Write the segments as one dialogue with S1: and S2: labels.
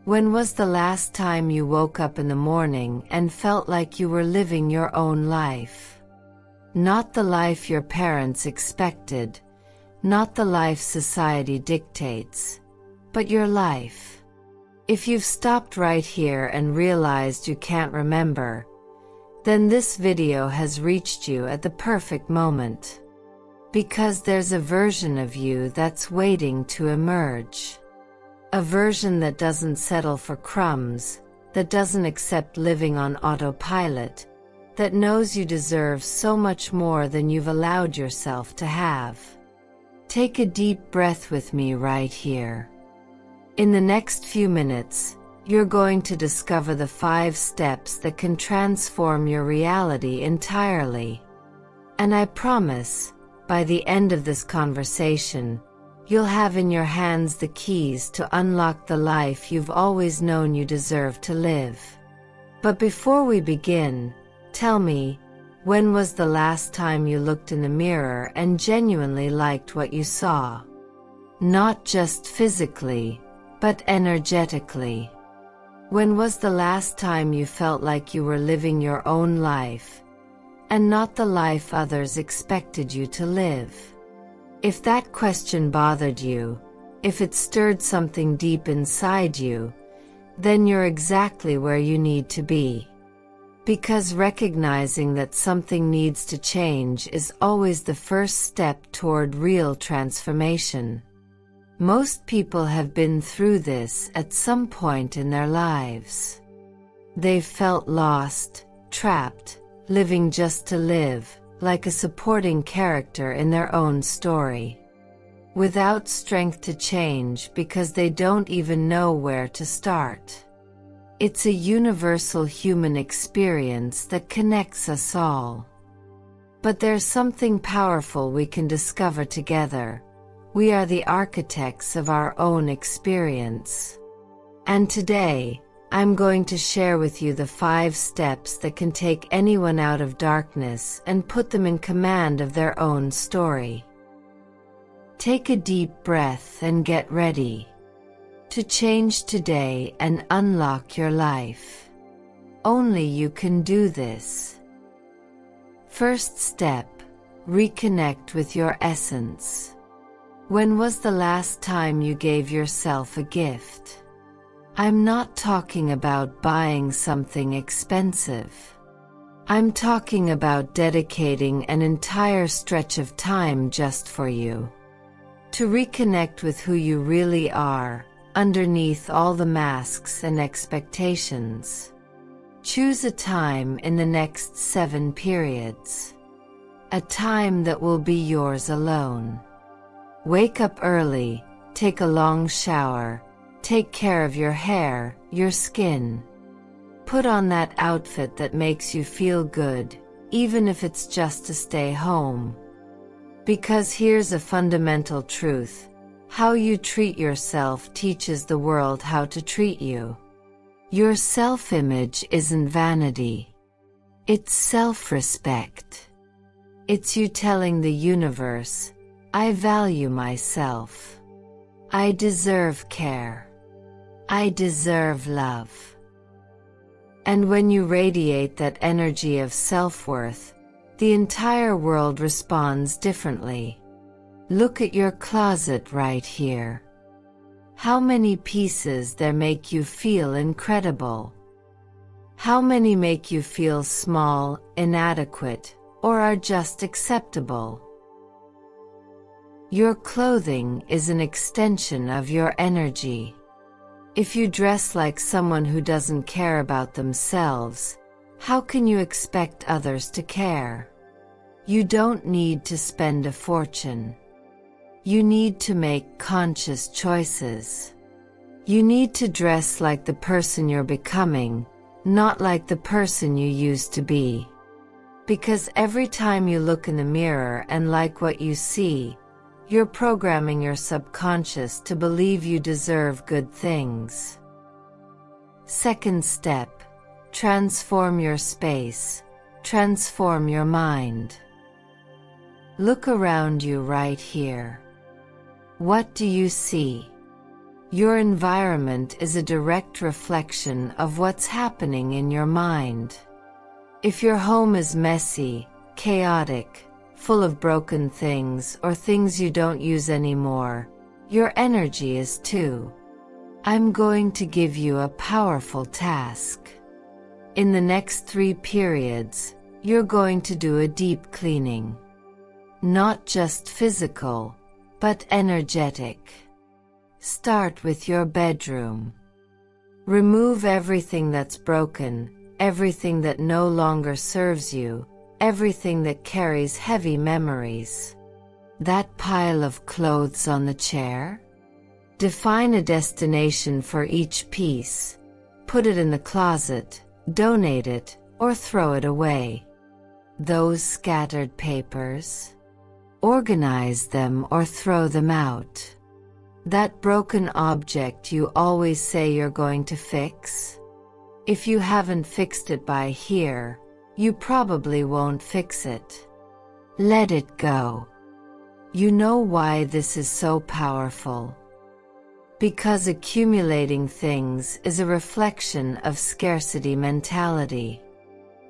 S1: When was the last time you woke up in the morning and felt like you were living your own life? Not the life your parents expected, not the life society dictates, but your life. If you've stopped right here and realized you can't remember, then this video has reached you at the perfect moment. Because there's a version of you that's waiting to emerge. A version that doesn't settle for crumbs, that doesn't accept living on autopilot, that knows you deserve so much more than you've allowed yourself to have. Take a deep breath with me right here. In the next few minutes, you're going to discover the 5 steps that can transform your reality entirely. And I promise, by the end of this conversation, you'll have in your hands the keys to unlock the life you've always known you deserve to live. But before we begin, tell me, when was the last time you looked in the mirror and genuinely liked what you saw? Not just physically, but energetically. When was the last time you felt like you were living your own life, and not the life others expected you to live? If that question bothered you, if it stirred something deep inside you, then you're exactly where you need to be. Because recognizing that something needs to change is always the first step toward real transformation. Most people have been through this at some point in their lives. They've felt lost, trapped, living just to live, like a supporting character in their own story. Without strength to change because they don't even know where to start. It's a universal human experience that connects us all. But there's something powerful we can discover together. We are the architects of our own experience. And today, I'm going to share with you the 5 steps that can take anyone out of darkness and put them in command of their own story. Take a deep breath and get ready to change today and unlock your life. Only you can do this. First step, reconnect with your essence. When was the last time you gave yourself a gift? I'm not talking about buying something expensive. I'm talking about dedicating an entire stretch of time just for you. To reconnect with who you really are, underneath all the masks and expectations. Choose a time in the next 7 periods. A time that will be yours alone. Wake up early, take a long shower, take care of your hair, your skin. Put on that outfit that makes you feel good, even if it's just to stay home. Because here's a fundamental truth: how you treat yourself teaches the world how to treat you. Your self-image isn't vanity. It's self-respect. It's you telling the universe, I value myself. I deserve care. I deserve love. And when you radiate that energy of self-worth, the entire world responds differently. Look at your closet right here. How many pieces there make you feel incredible? How many make you feel small, inadequate, or are just acceptable? Your clothing is an extension of your energy. If you dress like someone who doesn't care about themselves, how can you expect others to care? You don't need to spend a fortune. You need to make conscious choices. You need to dress like the person you're becoming, not like the person you used to be. Because every time you look in the mirror and like what you see, you're programming your subconscious to believe you deserve good things. Second step, transform your space, transform your mind. Look around you right here. What do you see? Your environment is a direct reflection of what's happening in your mind. If your home is messy, chaotic, full of broken things or things you don't use anymore, your energy is too. I'm going to give you a powerful task. In the next 3 periods, you're going to do a deep cleaning. Not just physical, but energetic. Start with your bedroom. Remove everything that's broken, everything that no longer serves you, everything that carries heavy memories. That pile of clothes on the chair? Define a destination for each piece. Put it in the closet, donate it, or throw it away. Those scattered papers? Organize them or throw them out. That broken object you always say you're going to fix? If you haven't fixed it by here, you probably won't fix it. Let it go. You know why this is so powerful? Because accumulating things is a reflection of scarcity mentality.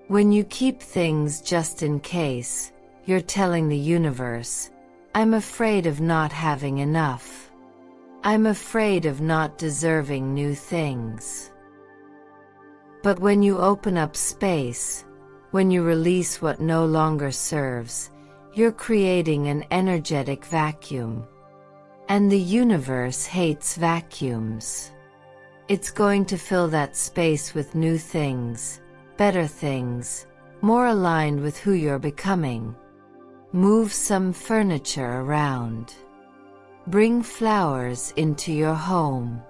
S1: When you keep things just in case, you're telling the universe, I'm afraid of not having enough. I'm afraid of not deserving new things. But when you open up space, when you release what no longer serves, you're creating an energetic vacuum. And the universe hates vacuums. It's going to fill that space with new things, better things, more aligned with who you're becoming. Move some furniture around. Bring flowers into your home.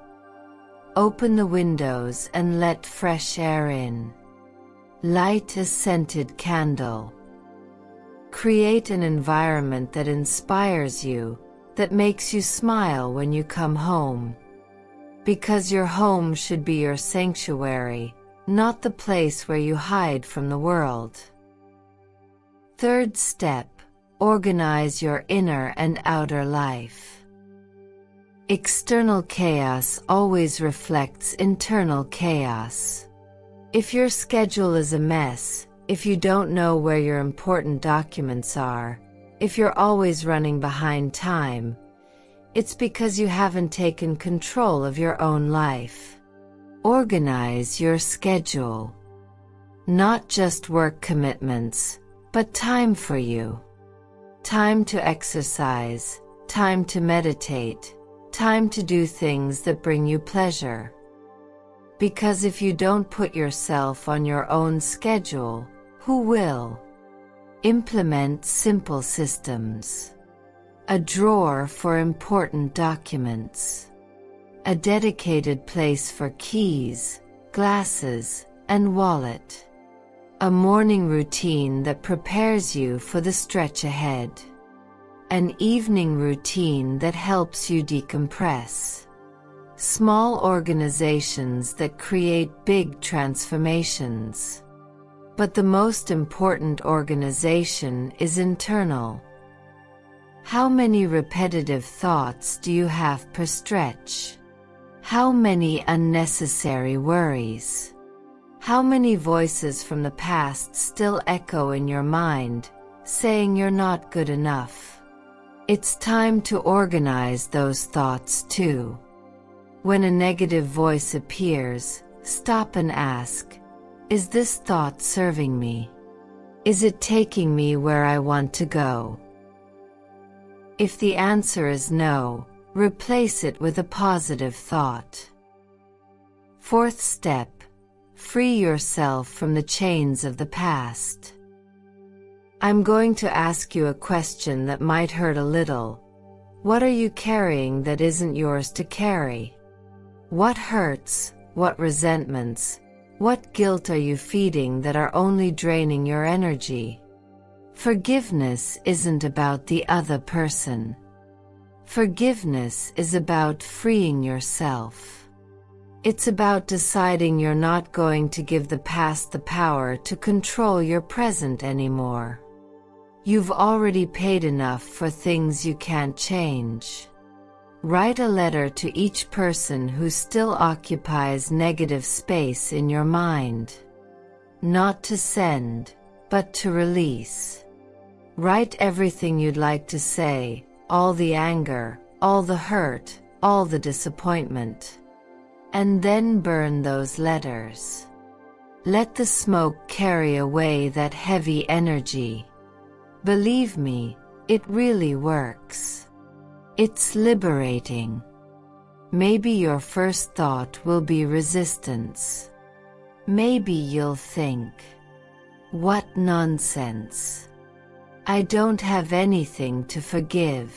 S1: Open the windows and let fresh air in. Light a scented candle. Create an environment that inspires you, that makes you smile when you come home. Because your home should be your sanctuary, not the place where you hide from the world. Third step, organize your inner and outer life. External chaos always reflects internal chaos. If your schedule is a mess, if you don't know where your important documents are, if you're always running behind time, it's because you haven't taken control of your own life. Organize your schedule. Not just work commitments, but time for you. Time to exercise, time to meditate, time to do things that bring you pleasure. Because if you don't put yourself on your own schedule, who will? Implement simple systems. A drawer for important documents. A dedicated place for keys, glasses, and wallet. A morning routine that prepares you for the stretch ahead. An evening routine that helps you decompress. Small organizations that create big transformations. But the most important organization is internal. How many repetitive thoughts do you have per stretch? How many unnecessary worries? How many voices from the past still echo in your mind, saying you're not good enough? It's time to organize those thoughts too. When a negative voice appears, stop and ask, is this thought serving me? Is it taking me where I want to go? If the answer is no, replace it with a positive thought. Fourth step, free yourself from the chains of the past. I'm going to ask you a question that might hurt a little. What are you carrying that isn't yours to carry? What hurts, what resentments, what guilt are you feeding that are only draining your energy? Forgiveness isn't about the other person. Forgiveness is about freeing yourself. It's about deciding you're not going to give the past the power to control your present anymore. You've already paid enough for things you can't change. Write a letter to each person who still occupies negative space in your mind. Not to send, but to release. Write everything you'd like to say, all the anger, all the hurt, all the disappointment. And then burn those letters. Let the smoke carry away that heavy energy. Believe me, it really works. It's liberating. Maybe your first thought will be resistance. Maybe you'll think, "What nonsense. I don't have anything to forgive."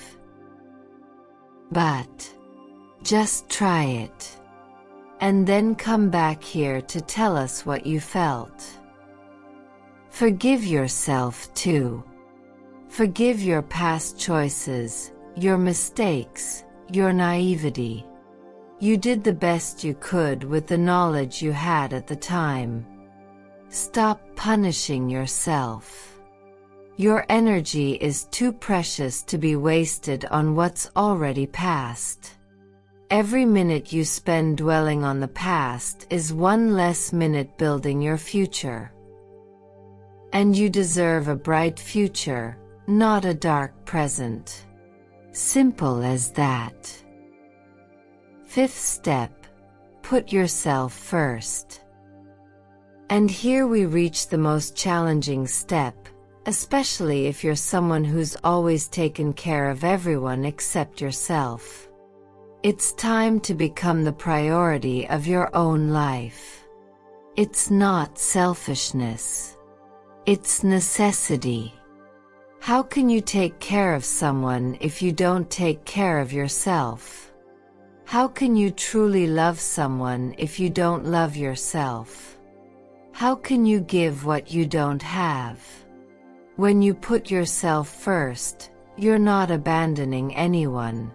S1: But just try it. And then come back here to tell us what you felt. Forgive yourself too. Forgive your past choices, your mistakes, your naivety. You did the best you could with the knowledge you had at the time. Stop punishing yourself. Your energy is too precious to be wasted on what's already past. Every minute you spend dwelling on the past is one less minute building your future. And you deserve a bright future, not a dark present. Simple as that. Fifth step, put yourself first. And here we reach the most challenging step, especially if you're someone who's always taken care of everyone except yourself. It's time to become the priority of your own life. It's not selfishness. It's necessity. How can you take care of someone if you don't take care of yourself? How can you truly love someone if you don't love yourself? How can you give what you don't have? When you put yourself first, you're not abandoning anyone.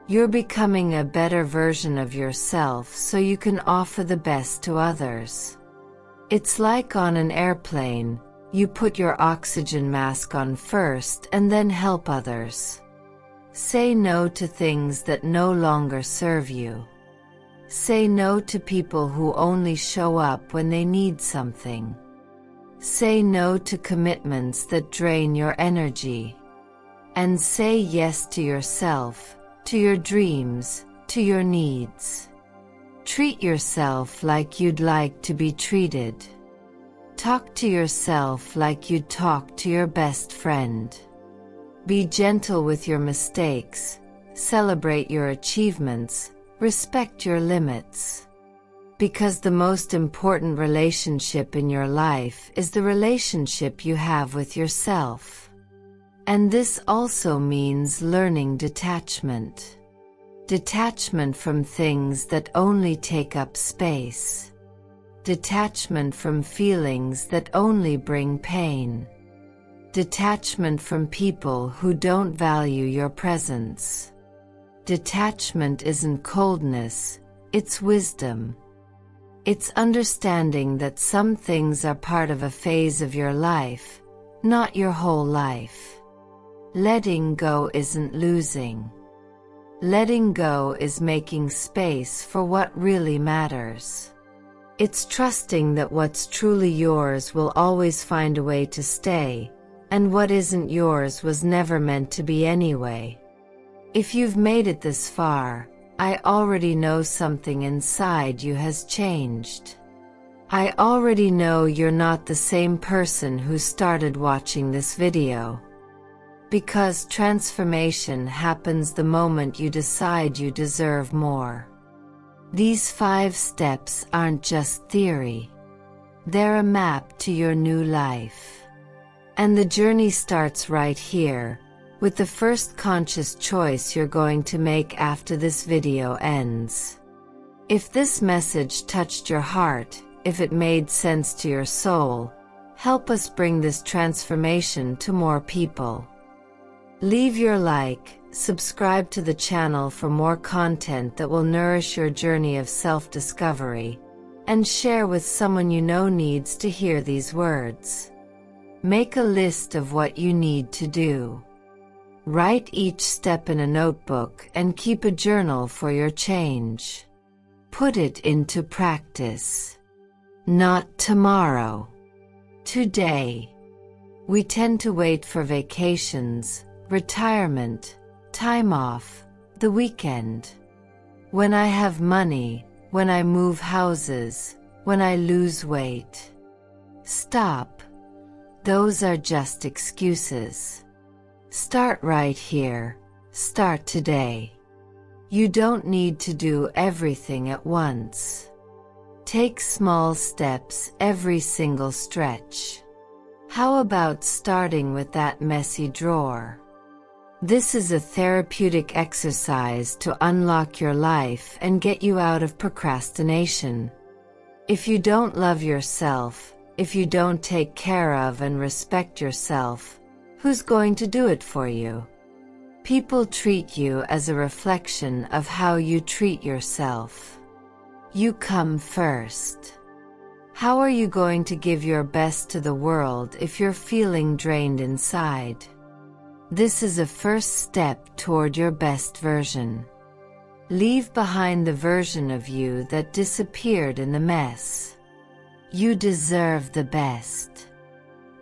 S1: You're becoming a better version of yourself so you can offer the best to others. It's like on an airplane. You put your oxygen mask on first and then help others. Say no to things that no longer serve you. Say no to people who only show up when they need something. Say no to commitments that drain your energy. And say yes to yourself, to your dreams, to your needs. Treat yourself like you'd like to be treated. Talk to yourself like you'd talk to your best friend. Be gentle with your mistakes, celebrate your achievements, respect your limits. Because the most important relationship in your life is the relationship you have with yourself. And this also means learning detachment. Detachment from things that only take up space. Detachment from feelings that only bring pain. Detachment from people who don't value your presence. Detachment isn't coldness, it's wisdom. It's understanding that some things are part of a phase of your life, not your whole life. Letting go isn't losing. Letting go is making space for what really matters. It's trusting that what's truly yours will always find a way to stay, and what isn't yours was never meant to be anyway. If you've made it this far, I already know something inside you has changed. I already know you're not the same person who started watching this video. Because transformation happens the moment you decide you deserve more. These 5 steps aren't just theory. They're a map to your new life. And the journey starts right here, with the first conscious choice you're going to make after this video ends. If this message touched your heart, if it made sense to your soul, help us bring this transformation to more people. Leave your like, subscribe to the channel for more content that will nourish your journey of self-discovery, and share with someone you know needs to hear these words. Make a list of what you need to do. Write each step in a notebook and keep a journal for your change. Put it into practice. Not tomorrow. Today. We tend to wait for vacations, retirement, time off, the weekend. When I have money, when I move houses, when I lose weight. Stop. Those are just excuses. Start right here. Start today. You don't need to do everything at once. Take small steps every single stretch. How about starting with that messy drawer? This is a therapeutic exercise to unlock your life and get you out of procrastination. If you don't love yourself, if you don't take care of and respect yourself, who's going to do it for you? People treat you as a reflection of how you treat yourself. You come first. How are you going to give your best to the world if you're feeling drained inside? This is a first step toward your best version. Leave behind the version of you that disappeared in the mess. You deserve the best.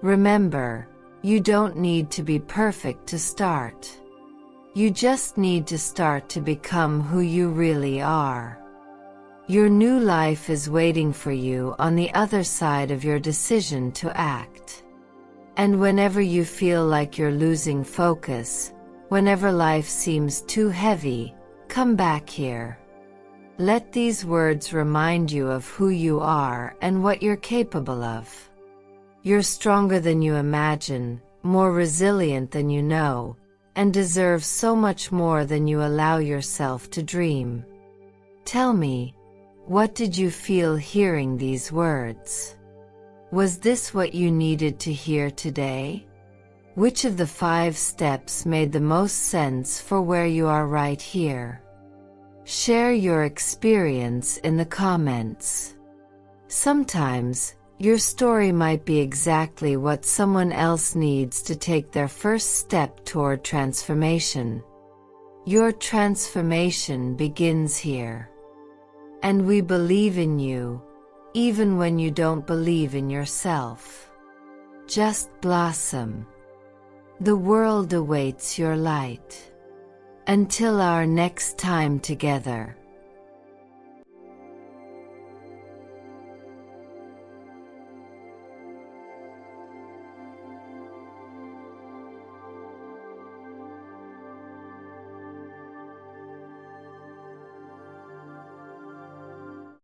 S1: Remember, you don't need to be perfect to start. You just need to start to become who you really are. Your new life is waiting for you on the other side of your decision to act. And whenever you feel like you're losing focus, whenever life seems too heavy, come back here. Let these words remind you of who you are and what you're capable of. You're stronger than you imagine, more resilient than you know, and deserve so much more than you allow yourself to dream. Tell me, what did you feel hearing these words? Was this what you needed to hear today? Which of the 5 steps made the most sense for where you are right here? Share your experience in the comments. Sometimes, your story might be exactly what someone else needs to take their first step toward transformation. Your transformation begins here. And we believe in you, even when you don't believe in yourself. Just blossom. The world awaits your light. Until our next time together.